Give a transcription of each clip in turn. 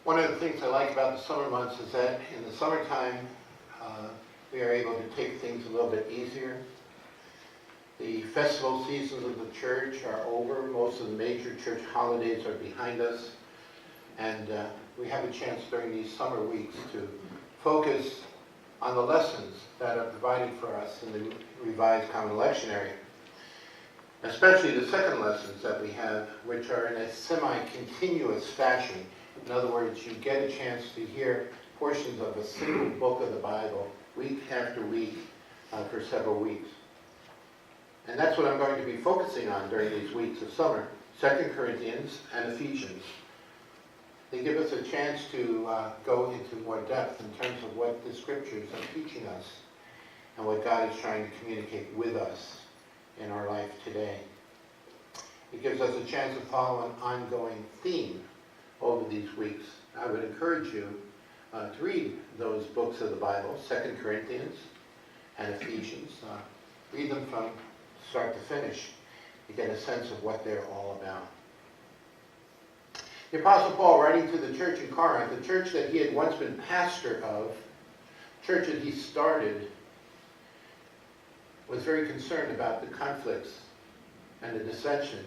One of the things I like about the summer months is that in the summertime, we are able to take things a little bit easier. The festival seasons of the church are over. Most of the major church holidays are behind us. And we have a chance during these summer weeks to focus on the lessons that are provided for us in the Revised Common Lectionary. Especially the second lessons that we have, which are in a semi-continuous fashion. In other words, you get a chance to hear portions of a single book of the Bible week after week for several weeks. And that's what I'm going to be focusing on during these weeks of summer, 2 Corinthians and Ephesians. They give us a chance to go into more depth in terms of what the scriptures are teaching us and what God is trying to communicate with us in our life today. It gives us a chance to follow an ongoing theme over these weeks. I would encourage you to read those books of the Bible, 2 Corinthians and Ephesians. Read them from start to finish to get a sense of what they're all about. The Apostle Paul, writing to the church in Corinth, the church that he had once been pastor of, church that he started, was very concerned about the conflicts and the dissension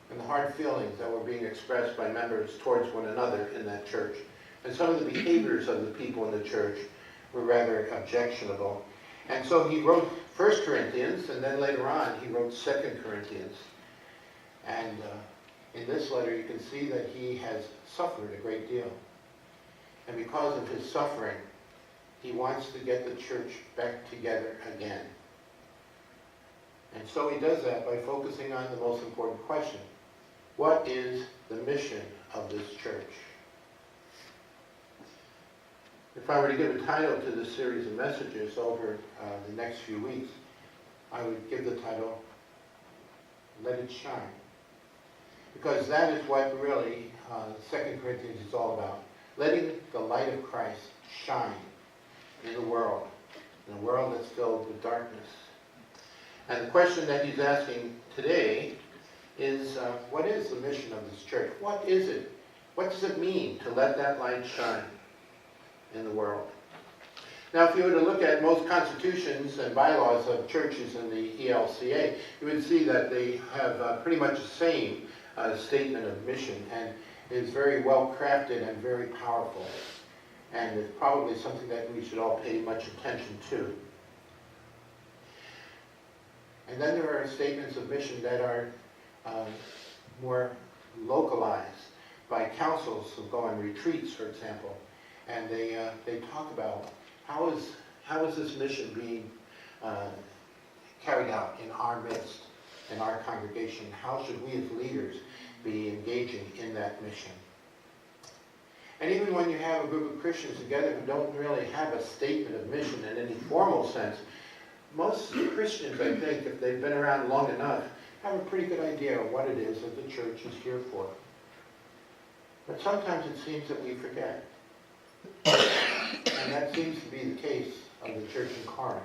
and the hard feelings that were being expressed by members towards one another in that church. And some of the behaviors of the people in the church were rather objectionable. And so he wrote 1 Corinthians, and then later on he wrote 2 Corinthians. And in this letter you can see that he has suffered a great deal. And because of his suffering, he wants to get the church back together again. And so he does that by focusing on the most important question. What is the mission of this church? If I were to give a title to this series of messages over the next few weeks, I would give the title, Let It Shine. Because that is what really 2 Corinthians is all about. Letting the light of Christ shine in a world that's filled with darkness. And the question that he's asking today is, what is the mission of this church? What is it? What does it mean to let that light shine in the world? Now, if you were to look at most constitutions and bylaws of churches in the ELCA, you would see that they have pretty much the same statement of mission, and is very well crafted and very powerful. And it's probably something that we should all pay much attention to. And then there are statements of mission that are more localized by councils who go on retreats, for example. And they talk about how is this mission being carried out in our midst, in our congregation? How should we as leaders be engaging in that mission? And even when you have a group of Christians together who don't really have a statement of mission in any formal sense, most Christians, I think, if they've been around long enough, have a pretty good idea of what it is that the church is here for. But sometimes it seems that we forget. And that seems to be the case of the church in Corinth,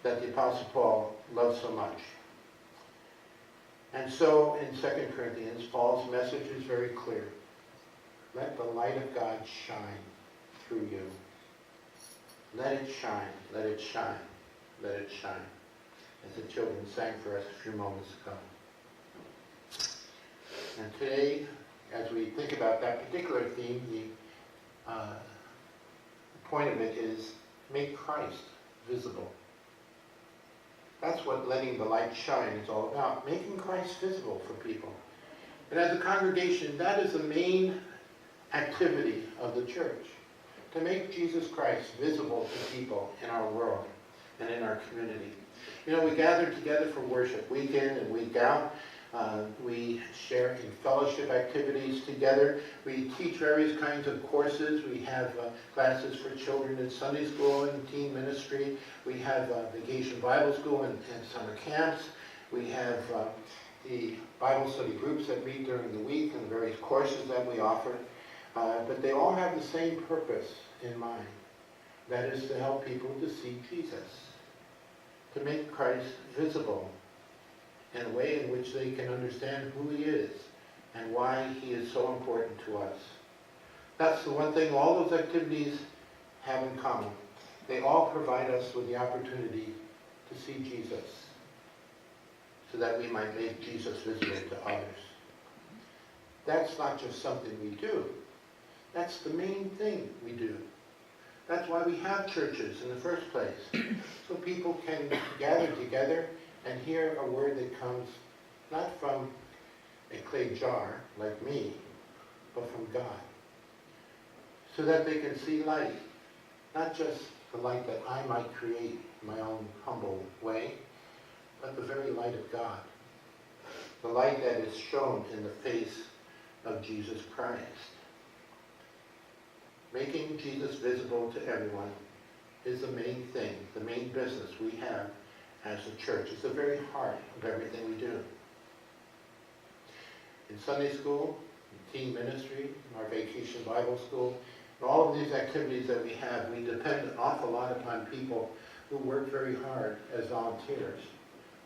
that the Apostle Paul loves so much. And so in 2 Corinthians, Paul's message is very clear. Let the light of God shine through you. Let it shine, let it shine, let it shine, as the children sang for us a few moments ago. And today, as we think about that particular theme, the point of it is make Christ visible. That's what letting the light shine is all about, making Christ visible for people. And as a congregation, that is the main activity of the church, to make Jesus Christ visible to people in our world and in our community. You know, we gather together for worship week in and week out. We share in fellowship activities together. We teach various kinds of courses. We have classes for children in Sunday school and teen ministry. We have vacation Bible school and summer camps. We have the Bible study groups that meet during the week and the various courses that we offer. But they all have the same purpose in mind. That is to help people to see Jesus, to make Christ visible in a way in which they can understand who he is and why he is so important to us. That's the one thing all those activities have in common. They all provide us with the opportunity to see Jesus so that we might make Jesus visible to others. That's not just something we do. That's the main thing we do. That's why we have churches in the first place, so people can gather together and hear a word that comes not from a clay jar like me, but from God, so that they can see light, not just the light that I might create in my own humble way, but the very light of God, the light that is shown in the face of Jesus Christ. Making Jesus visible to everyone is the main thing, the main business we have as a church. It's the very heart of everything we do. In Sunday school, in teen ministry, in our vacation Bible school, and all of these activities that we have, we depend an awful lot upon people who work very hard as volunteers,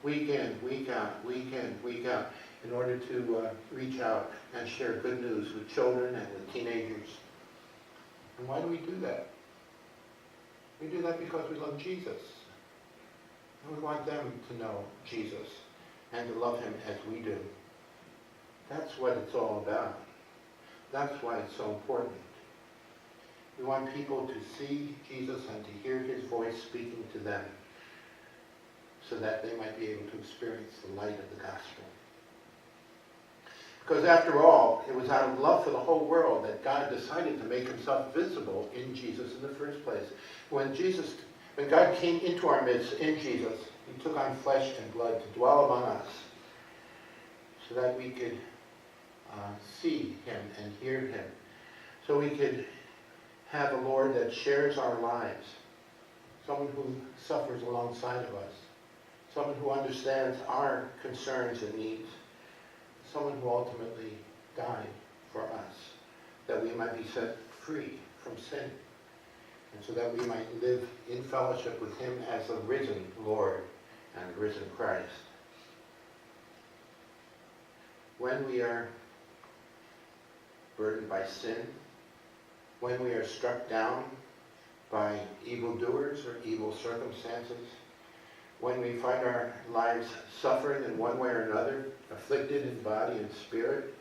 week in, week out, week in, week out, in order to reach out and share good news with children and with teenagers. And why do we do that? We do that because we love Jesus. And we want them to know Jesus and to love him as we do. That's what it's all about. That's why it's so important. We want people to see Jesus and to hear his voice speaking to them so that they might be able to experience the light of the gospel. Because after all, it was out of love for the whole world that God decided to make himself visible in Jesus in the first place. When God came into our midst in Jesus, he took on flesh and blood to dwell among us so that we could see him and hear him. So we could have a Lord that shares our lives, someone who suffers alongside of us, someone who understands our concerns and needs, someone who ultimately died for us, that we might be set free from sin, and so that we might live in fellowship with him as the risen Lord and risen Christ. When we are burdened by sin, when we are struck down by evildoers or evil circumstances, when we find our lives suffering in one way or another, afflicted in body and spirit,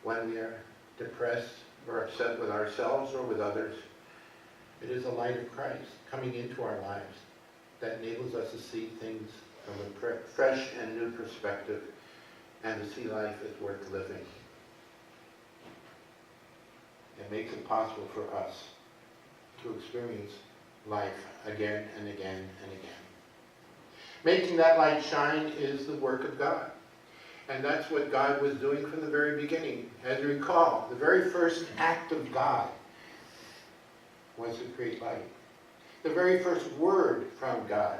when we are depressed or upset with ourselves or with others, it is the light of Christ coming into our lives that enables us to see things from a fresh and new perspective and to see life as worth living. It makes it possible for us to experience life again and again and again. Making that light shine is the work of God. And that's what God was doing from the very beginning. As you recall, the very first act of God was to create light. The very first word from God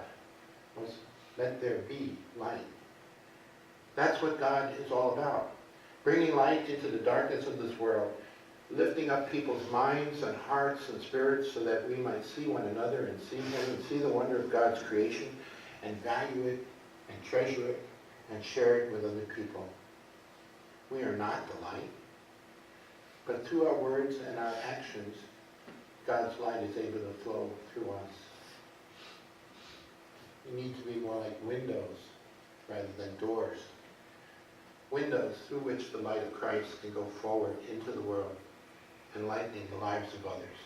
was, "Let there be light." That's what God is all about. Bringing light into the darkness of this world, lifting up people's minds and hearts and spirits so that we might see one another and see him and see the wonder of God's creation and value it and treasure it and share it with other people. We are not the light, but through our words and our actions, God's light is able to flow through us. We need to be more like windows rather than doors. Windows through which the light of Christ can go forward into the world, enlightening the lives of others.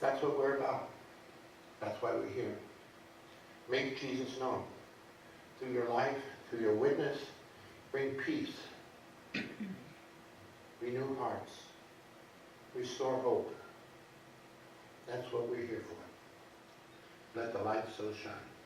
That's what we're about. That's why we're here. Make Jesus known. Through your life, through your witness, bring peace. Renew hearts. Restore hope. That's what we're here for. Let the light so shine.